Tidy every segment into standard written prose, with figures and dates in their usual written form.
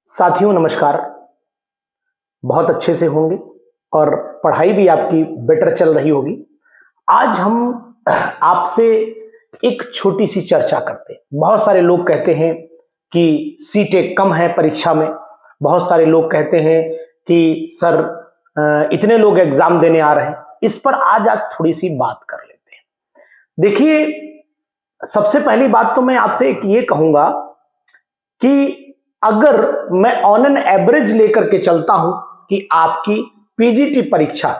साथियों नमस्कार। बहुत अच्छे से होंगे और पढ़ाई भी आपकी बेटर चल रही होगी। आज हम आपसे एक छोटी सी चर्चा करते हैं। बहुत सारे लोग कहते हैं कि सीटें कम है परीक्षा में। बहुत सारे लोग कहते हैं कि सर इतने लोग एग्जाम देने आ रहे हैं। इस पर आज थोड़ी सी बात कर लेते हैं। देखिए, सबसे पहली बात तो मैं आपसे एक ये कहूंगा कि अगर मैं ऑन एन एवरेज लेकर के चलता हूं कि आपकी पीजीटी परीक्षा,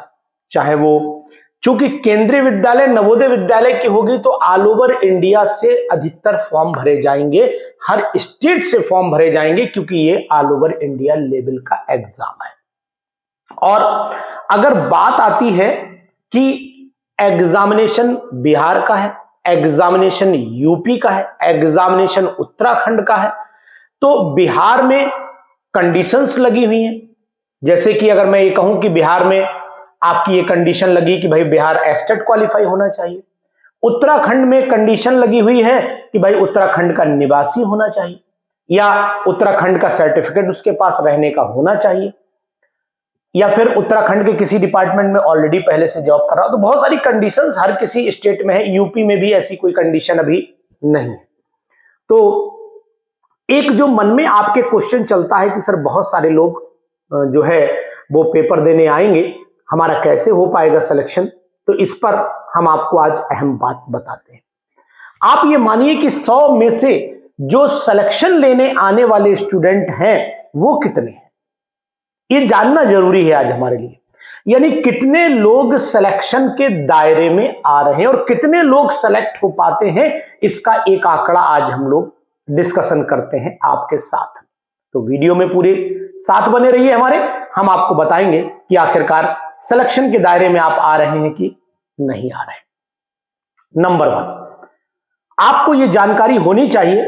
चाहे वो चूंकि केंद्रीय विद्यालय नवोदय विद्यालय की होगी तो ऑल ओवर इंडिया से अधिकतर फॉर्म भरे जाएंगे, हर स्टेट से फॉर्म भरे जाएंगे, क्योंकि ये ऑल ओवर इंडिया लेवल का एग्जाम है। और अगर बात आती है कि एग्जामिनेशन बिहार का है, एग्जामिनेशन यूपी का है, एग्जामिनेशन उत्तराखंड का है, तो बिहार में कंडीशंस लगी हुई हैं। जैसे कि अगर मैं ये कहूं कि बिहार में आपकी ये कंडीशन लगी कि भाई बिहार एस्टेट क्वालिफाई होना चाहिए। उत्तराखंड में कंडीशन लगी हुई है कि भाई उत्तराखंड का निवासी होना चाहिए, या उत्तराखंड का सर्टिफिकेट उसके पास रहने का होना चाहिए, या फिर उत्तराखंड के किसी डिपार्टमेंट में ऑलरेडी पहले से जॉब कर रहा हो। तो बहुत सारी कंडीशंस हर किसी स्टेट में है। यूपी में भी ऐसी कोई कंडीशन अभी नहीं है। तो एक जो मन में आपके क्वेश्चन चलता है कि सर बहुत सारे लोग जो है वो पेपर देने आएंगे, हमारा कैसे हो पाएगा सिलेक्शन। तो इस पर हम आपको आज अहम बात बताते हैं। आप ये मानिए कि 100 में से जो सिलेक्शन लेने आने वाले स्टूडेंट हैं वो कितने हैं, ये जानना जरूरी है आज हमारे लिए। यानी कितने लोग सिलेक्शन के दायरे में आ रहे हैं और कितने लोग सेलेक्ट हो पाते हैं, इसका एक आंकड़ा आज हम लोग डिस्कशन करते हैं आपके साथ। तो वीडियो में पूरे साथ बने रहिए हमारे। हम आपको बताएंगे कि आखिरकार सिलेक्शन के दायरे में आप आ रहे हैं कि नहीं आ रहे हैं। नंबर 1, आपको यह जानकारी होनी चाहिए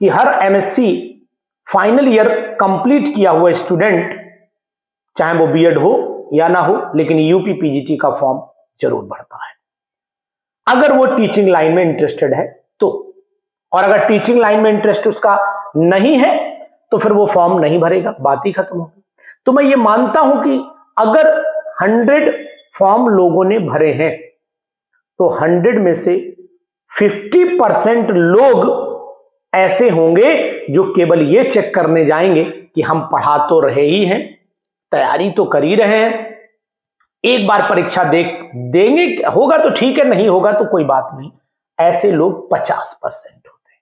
कि हर एमएससी फाइनल ईयर कंप्लीट किया हुआ स्टूडेंट, चाहे वो बीएड हो या ना हो, लेकिन यूपी पीजीटी का फॉर्म जरूर भरता है अगर वो टीचिंग लाइन में इंटरेस्टेड है तो। और अगर टीचिंग लाइन में इंटरेस्ट उसका नहीं है तो फिर वो फॉर्म नहीं भरेगा, बात ही खत्म होगी। तो मैं ये मानता हूं कि अगर 100 फॉर्म लोगों ने भरे हैं तो 100 में से 50% लोग ऐसे होंगे जो केवल ये चेक करने जाएंगे कि हम पढ़ा तो रहे ही हैं, तैयारी तो कर ही रहे हैं, एक बार परीक्षा देंगे, होगा तो ठीक है, नहीं होगा तो कोई बात नहीं। ऐसे लोग 50% होते हैं।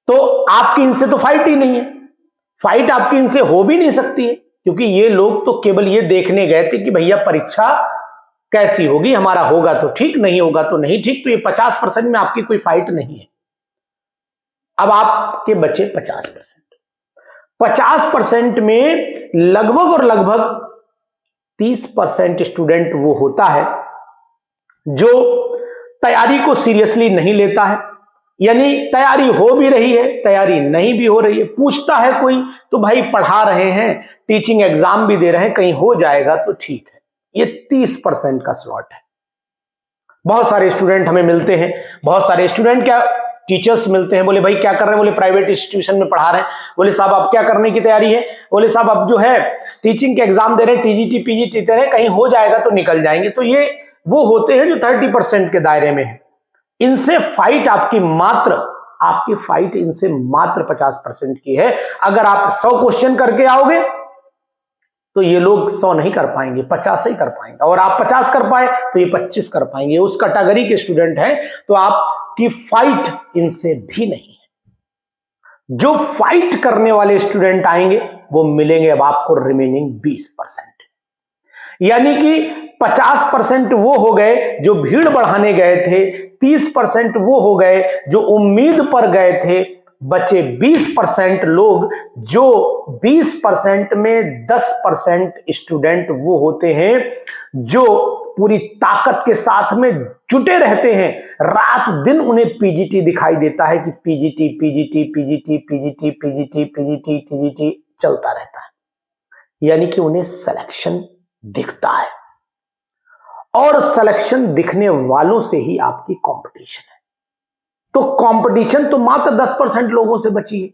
तो आपकी इनसे तो फाइट ही नहीं है, फाइट आपकी इनसे हो भी नहीं सकती है, क्योंकि ये लोग तो केवल ये देखने गए थे कि भैया परीक्षा कैसी होगी, हमारा होगा तो ठीक, नहीं होगा तो नहीं ठीक। तो ये 50% में आपकी कोई फाइट नहीं है। अब आपके बचे 50%। 50% में लगभग और लगभग 30% स्टूडेंट वो होता है जो तैयारी को सीरियसली नहीं लेता है। यानी तैयारी हो भी रही है, तैयारी नहीं भी हो रही है, पूछता है कोई तो भाई पढ़ा रहे हैं, टीचिंग एग्जाम भी दे रहे हैं, कहीं हो जाएगा तो ठीक है। ये 30% का स्लॉट है। बहुत सारे स्टूडेंट हमें मिलते हैं, बहुत सारे स्टूडेंट क्या टीचर्स मिलते हैं, बोले भाई क्या कर रहे हैं, बोले प्राइवेट इंस्टीट्यूशन में पढ़ा रहे हैं। बोले साहब आप क्या करने की तैयारी है, बोले साहब अब जो है टीचिंग के एग्जाम दे रहे हैं, टीजीटी पीजीटी दे रहे हैं, कहीं हो जाएगा तो निकल जाएंगे। तो ये वो होते हैं जो 30% के दायरे में है। इनसे फाइट आपकी फाइट इनसे मात्र 50% की है। अगर आप 100 क्वेश्चन करके आओगे तो ये लोग 100 नहीं कर पाएंगे, 50 ही कर पाएंगे। और आप 50 कर पाए तो ये 25 कर पाएंगे। उस कैटेगरी के स्टूडेंट हैं, तो आपकी फाइट इनसे भी नहीं है। जो फाइट करने वाले स्टूडेंट आएंगे वो मिलेंगे अब आपको रिमेनिंग 20%। यानी कि 50% वो हो गए जो भीड़ बढ़ाने गए थे, 30% वो हो गए जो उम्मीद पर गए थे, बचे 20% लोग, जो 20% में 10% स्टूडेंट वो होते हैं जो पूरी ताकत के साथ में जुटे रहते हैं। रात दिन उन्हें पीजीटी दिखाई देता है कि PGT PGT PGT PGT PGT PGT PGT चलता रहता है। यानी कि उन्हें सिलेक्शन दिखता है, और सिलेक्शन दिखने वालों से ही आपकी कंपटीशन है। तो कंपटीशन तो मात्र 10% लोगों से बची है।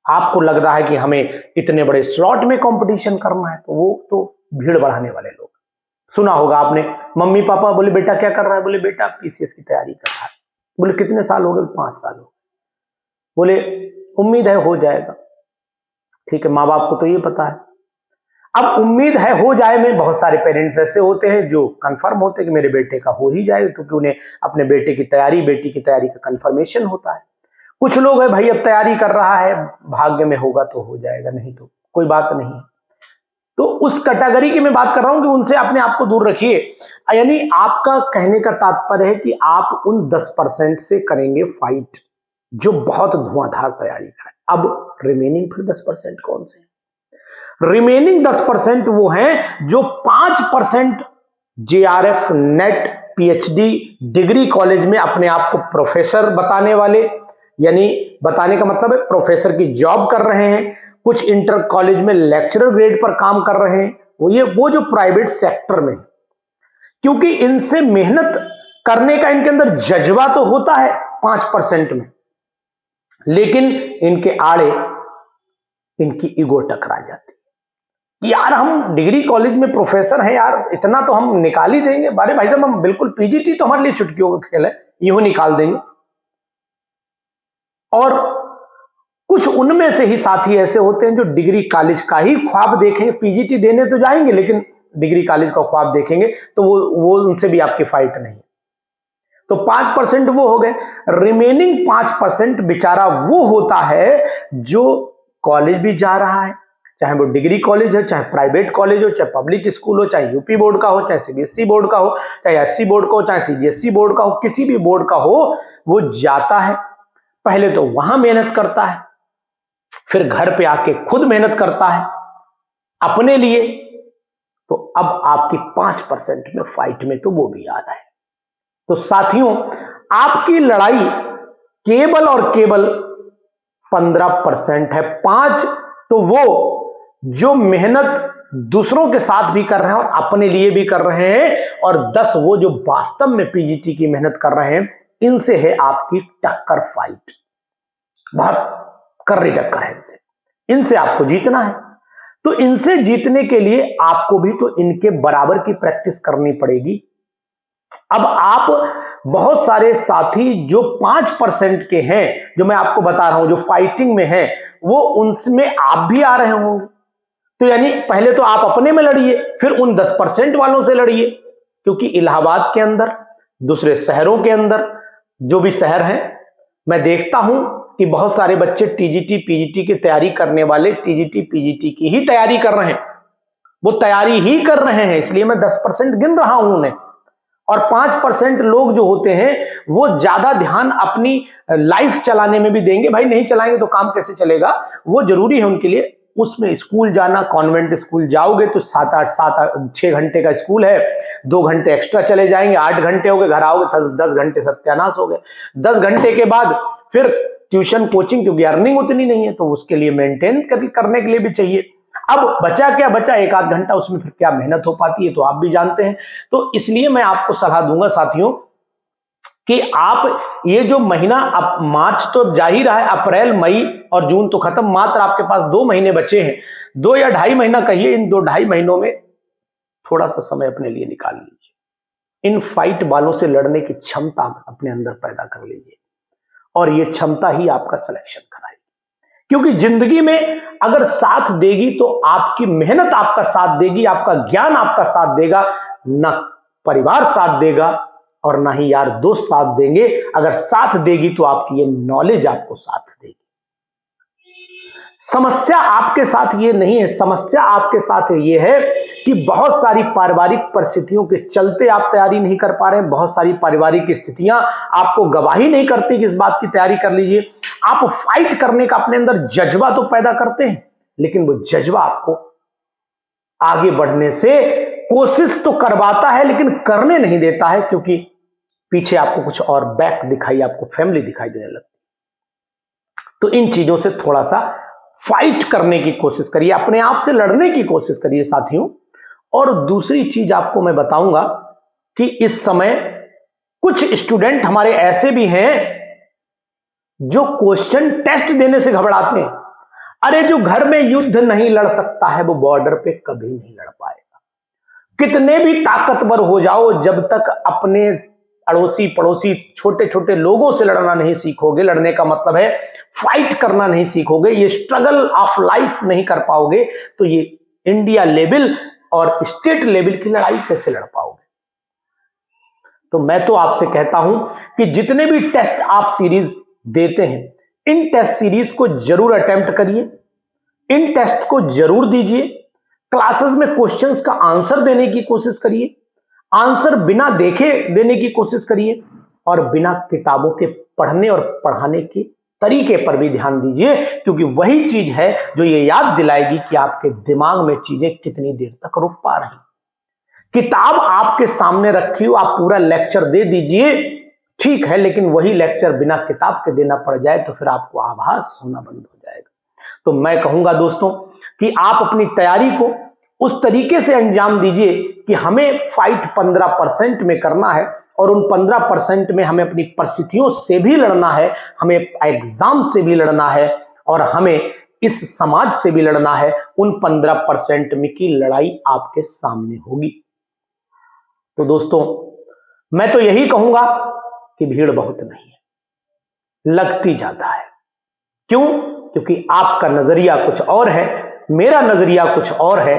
आपको लग रहा है कि हमें इतने बड़े स्लॉट में कंपटीशन करना है, तो वो तो भीड़ बढ़ाने वाले लोग। सुना होगा आपने, मम्मी पापा बोले बेटा क्या कर रहा है, बोले बेटा पीसीएस की तैयारी कर रहा है। बोले कितने साल हो गए, 5 साल हो गए। बोले उम्मीद है हो जाएगा। ठीक है, माँ बाप को तो ये पता है। अब उम्मीद है हो जाए में बहुत सारे पेरेंट्स ऐसे होते हैं जो कंफर्म होते हैं कि मेरे बेटे का हो ही जाएगा, क्योंकि उन्हें अपने बेटे की तैयारी, बेटी की तैयारी का कंफर्मेशन होता है। कुछ लोग है भाई अब तैयारी कर रहा है, भाग्य में होगा तो हो जाएगा, नहीं तो कोई बात नहीं है। तो उस कैटेगरी की मैं बात कर रहा हूं कि उनसे अपने आप को दूर रखिए। यानी आपका कहने का तात्पर्य है कि आप उन 10% से करेंगे फाइट जो बहुत धुआंधार तैयारी का है। अब रिमेनिंग फिर 10% कौन से हैं? रिमेनिंग 10% वो हैं जो 5% JRF, net, PhD degree college में अपने आप को प्रोफेसर बताने वाले, यानी बताने का मतलब है प्रोफेसर की जॉब कर रहे हैं, कुछ इंटर कॉलेज में लेक्चरर ग्रेड पर काम कर रहे हैं, वो जो प्राइवेट सेक्टर में, क्योंकि इनसे मेहनत करने का इनके अंदर जज्बा तो होता है 5% में, लेकिन इनके आड़े इनकी ईगो टकरा जाती है। यार हम डिग्री कॉलेज में प्रोफेसर हैं यार, इतना तो हम निकाल ही देंगे। अरे भाई साहब हम बिल्कुल, पीजीटी तो हमारे लिए चुटकियों का खेल है, यूं निकाल देंगे। और कुछ उनमें से ही साथी ऐसे होते हैं जो डिग्री कॉलेज का ही ख्वाब देखेंगे, पीजीटी देने तो जाएंगे लेकिन डिग्री कॉलेज का ख्वाब देखेंगे, तो वो उनसे भी आपकी फाइट नहीं। तो 5% वो हो गए। रिमेनिंग 5% बेचारा वो होता है जो कॉलेज भी जा रहा है, चाहे वो डिग्री कॉलेज हो, चाहे प्राइवेट कॉलेज हो, चाहे पब्लिक स्कूल हो, चाहे यूपी बोर्ड का हो, चाहे सीबीएसई बोर्ड का हो, चाहे एससी बोर्ड का हो, चाहे सीजीएसई बोर्ड का हो, किसी भी बोर्ड का हो, वो जाता है। पहले तो वहां मेहनत करता है, फिर घर पे आके खुद मेहनत करता है अपने लिए। तो अब आपकी 5% में फाइट में तो वो भी आ रहा है। तो साथियों, आपकी लड़ाई केवल और केवल 15% है। 5 तो वो जो मेहनत दूसरों के साथ भी कर रहे हैं और अपने लिए भी कर रहे हैं, और 10 वो जो वास्तव में पीजीटी की मेहनत कर रहे हैं। इनसे है आपकी टक्कर फाइट, बहुत कर्री टक्कर है इनसे। इनसे आपको जीतना है, तो इनसे जीतने के लिए आपको भी तो इनके बराबर की प्रैक्टिस करनी पड़ेगी। अब आप बहुत सारे साथी जो 5% के हैं, जो मैं आपको बता रहा हूं, जो फाइटिंग में हैं, वो उनमें आप भी आ रहे होंगे। तो यानी पहले तो आप अपने में लड़िए, फिर उन 10% वालों से लड़िए, क्योंकि इलाहाबाद के अंदर, दूसरे शहरों के अंदर, जो भी शहर हैं, मैं देखता हूं कि बहुत सारे बच्चे टीजीटी पीजीटी की तैयारी करने वाले टीजीटी पीजीटी की ही तैयारी कर रहे हैं। वो तैयारी ही कर रहे हैं, इसलिए मैं 10% गिन रहा हूं उन्हें। और 5% लोग जो होते हैं वो ज्यादा ध्यान अपनी लाइफ चलाने में भी देंगे। भाई नहीं चलाएंगे तो काम कैसे चलेगा, वो जरूरी है उनके लिए। उसमें स्कूल जाना, कॉन्वेंट स्कूल जाओगे तो 6 घंटे का स्कूल है, 2 घंटे एक्स्ट्रा चले जाएंगे, 8 घंटे हो गए, घर आओगे 10 घंटे सत्यानाश हो गए। 10 घंटे के बाद फिर ट्यूशन कोचिंग, क्योंकि अर्निंग उतनी नहीं है तो उसके लिए मेंटेन करने के लिए भी चाहिए। अब बचा क्या बचा, 1 आध घंटा, उसमें फिर क्या मेहनत हो पाती है तो आप भी जानते हैं। तो इसलिए मैं आपको सलाह दूंगा साथियों कि आप ये जो महीना, अब मार्च तो जा ही रहा है, अप्रैल मई और जून तो खत्म, मात्र आपके पास 2 महीने बचे हैं, 2 या 2.5 महीना कहिए। इन 2-2.5 महीनों में थोड़ा सा समय अपने लिए निकाल लीजिए, इन फाइट वालों से लड़ने की क्षमता अपने अंदर पैदा कर लीजिए, और ये क्षमता ही आपका सिलेक्शन कराएगी। क्योंकि जिंदगी में अगर साथ देगी तो आपकी मेहनत आपका साथ देगी, आपका ज्ञान आपका साथ देगा, ना परिवार साथ देगा और ना ही यार दोस्त साथ देंगे। अगर साथ देगी तो आपकी ये नॉलेज आपको साथ देगी। समस्या आपके साथ ये नहीं है, समस्या आपके साथ ये है कि बहुत सारी पारिवारिक परिस्थितियों के चलते आप तैयारी नहीं कर पा रहे हैं। बहुत सारी पारिवारिक स्थितियां आपको गवाही नहीं करती कि इस बात की तैयारी कर लीजिए। आप फाइट करने का अपने अंदर जज्बा तो पैदा करते हैं, लेकिन वो जज्बा आपको आगे बढ़ने से कोशिश तो करवाता है लेकिन करने नहीं देता है, क्योंकि पीछे आपको कुछ और बैक दिखाई, आपको फैमिली दिखाई देने लगती। तो इन चीजों से थोड़ा सा फाइट करने की कोशिश करिए, अपने आप से लड़ने की कोशिश करिए साथियों। और दूसरी चीज आपको मैं बताऊंगा कि इस समय कुछ स्टूडेंट हमारे ऐसे भी हैं जो क्वेश्चन टेस्ट देने से घबराते हैं। अरे जो घर में युद्ध नहीं लड़ सकता है वो बॉर्डर पे कभी नहीं लड़ पाएगा। कितने भी ताकतवर हो जाओ, जब तक अपने अड़ोसी पड़ोसी छोटे छोटे लोगों से लड़ना नहीं सीखोगे, लड़ने का मतलब है फाइट करना नहीं सीखोगे, ये स्ट्रगल ऑफ लाइफ नहीं कर पाओगे, तो ये इंडिया लेवल और स्टेट लेवल की लड़ाई कैसे लड़ पाओगे। तो मैं तो आपसे कहता हूं कि जितने भी टेस्ट आप सीरीज देते हैं, इन टेस्ट सीरीज को जरूर अटेम्प्ट करिए, इन टेस्ट को जरूर दीजिए, क्लासेस में क्वेश्चंस का आंसर देने की कोशिश करिए, आंसर बिना देखे देने की कोशिश करिए, और बिना किताबों के पढ़ने और पढ़ाने के तरीके पर भी ध्यान दीजिए, क्योंकि वही चीज है जो ये याद दिलाएगी कि आपके दिमाग में चीजें कितनी देर तक रुक पा रही। किताब आपके सामने रखी हो, आप पूरा लेक्चर दे दीजिए, ठीक है, लेकिन वही लेक्चर बिना किताब के देना पड़ जाए तो फिर आपको आभास होना बंद हो जाएगा। तो मैं कहूंगा दोस्तों कि आप अपनी तैयारी को उस तरीके से अंजाम दीजिए कि हमें फाइट 15% में करना है, और उन 15% में हमें अपनी परिस्थितियों से भी लड़ना है, हमें एग्जाम से भी लड़ना है, और हमें इस समाज से भी लड़ना है। उन 15% में की लड़ाई आपके सामने होगी। तो दोस्तों मैं तो यही कहूंगा कि भीड़ बहुत नहीं है, लगती ज्यादा है। क्यों? क्योंकि आपका नजरिया कुछ और है, मेरा नजरिया कुछ और है।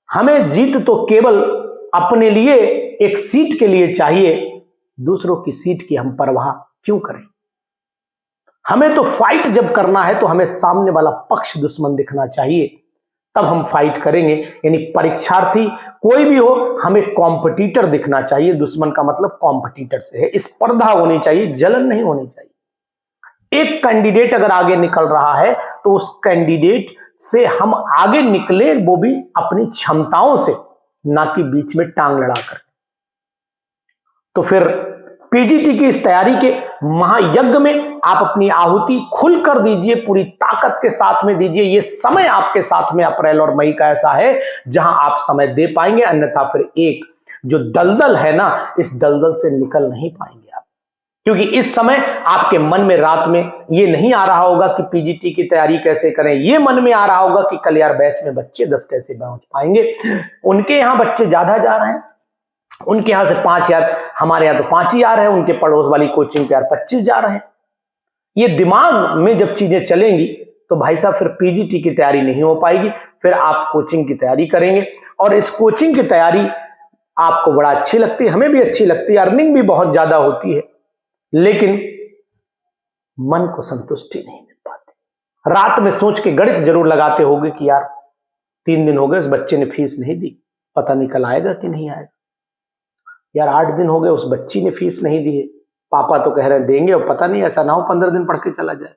हमें जीत तो केवल अपने लिए एक सीट के लिए चाहिए, दूसरों की सीट की हम परवाह क्यों करें। हमें तो फाइट जब करना है तो हमें सामने वाला पक्ष दुश्मन दिखना चाहिए, तब हम फाइट करेंगे। यानी परीक्षार्थी कोई भी हो, हमें कॉम्पिटिटर दिखना चाहिए। दुश्मन का मतलब कॉम्पिटिटर से है, स्पर्धा होनी चाहिए, जलन नहीं होनी चाहिए। एक कैंडिडेट अगर आगे निकल रहा है तो उस कैंडिडेट से हम आगे निकले, वो भी अपनी क्षमताओं से, ना कि बीच में टांग लड़ाकर। तो फिर पीजीटी की इस तैयारी के महायज्ञ में आप अपनी आहुति खुलकर दीजिए, पूरी ताकत के साथ में दीजिए। ये समय आपके साथ में अप्रैल और मई का ऐसा है जहां आप समय दे पाएंगे, अन्यथा फिर एक जो दलदल है ना, इस दलदल से निकल नहीं पाएंगे आप। क्योंकि इस समय आपके मन में रात में ये नहीं आ रहा होगा कि पीजीटी की तैयारी कैसे करें, ये मन में आ रहा होगा कि कल यार बैच में बच्चे 10 कैसे पहुंच पाएंगे। उनके यहां बच्चे ज्यादा जा रहे हैं, उनके यहां से 5 यार, हमारे यहां तो 5 ही आ रहे हैं, उनके पड़ोस वाली कोचिंग पे यार 25 जा रहे हैं। ये दिमाग में जब चीजें चलेंगी तो भाई साहब फिर पीजीटी की तैयारी नहीं हो पाएगी, फिर आप कोचिंग की तैयारी करेंगे। और इस कोचिंग की तैयारी आपको बड़ा अच्छी लगती है, हमें भी अच्छी लगती है, अर्निंग भी बहुत ज्यादा होती है, लेकिन मन को संतुष्टि नहीं मिल पाती। रात में सोच के गणित जरूर लगाते होगे कि यार 3 दिन हो गए उस बच्चे ने फीस नहीं दी, पता नहीं कल आएगा कि नहीं आएगा। यार 8 दिन हो गए उस बच्ची ने फीस नहीं दी है, पापा तो कह रहे हैं देंगे, और पता नहीं ऐसा ना हो 15 दिन पढ़ के चला जाए।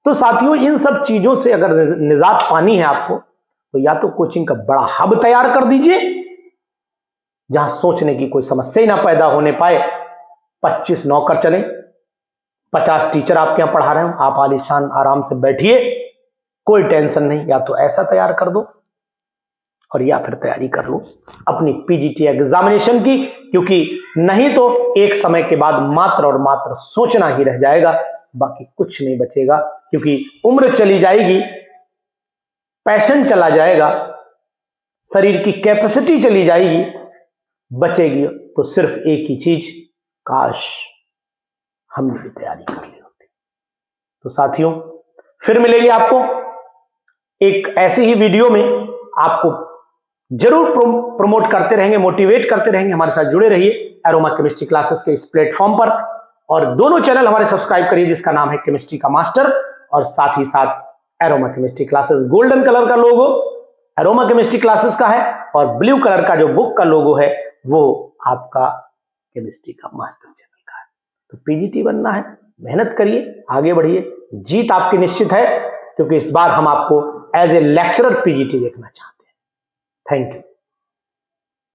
तो साथियों, इन सब चीजों से अगर निजात पानी है आपको, तो या तो कोचिंग का बड़ा हब तैयार कर दीजिए जहां सोचने की कोई समस्या ही ना पैदा होने पाए। 25 नौकर चले, 50 टीचर आपके यहां पढ़ा रहे हो, आप आलीशान आराम से बैठिए, कोई टेंशन नहीं। या तो ऐसा तैयार कर दो, और या फिर तैयारी कर लो अपनी पीजीटी एग्जामिनेशन की, क्योंकि नहीं तो एक समय के बाद मात्र और मात्र सोचना ही रह जाएगा, बाकी कुछ नहीं बचेगा। क्योंकि उम्र चली जाएगी, पैशन चला जाएगा, शरीर की कैपेसिटी चली जाएगी, बचेगी तो सिर्फ एक ही चीज, काश हमने भी तैयारी कर ली होती। तो साथियों, फिर मिलेंगे आपको एक ऐसी ही वीडियो में। आपको जरूर प्रमोट करते रहेंगे, मोटिवेट करते रहेंगे। हमारे साथ जुड़े रहिए एरोमा केमिस्ट्री क्लासेस के इस प्लेटफॉर्म पर, और दोनों चैनल हमारे सब्सक्राइब करिए जिसका नाम है केमिस्ट्री का मास्टर, और साथ ही साथ aroma chemistry classes. Golden colour का लोगो एरोमा केमिस्ट्री क्लासेस का है, और ब्लू कलर का जो बुक का लोगो है वो आपका केमिस्ट्री का मास्टर चैनल का है। तो पीजीटी बनना है, मेहनत करिए, आगे बढ़िए, जीत आपकी निश्चित है, क्योंकि इस बार हम आपको एज ए लेक्चरर पीजीटी देखना चाहते हैं। Thank you.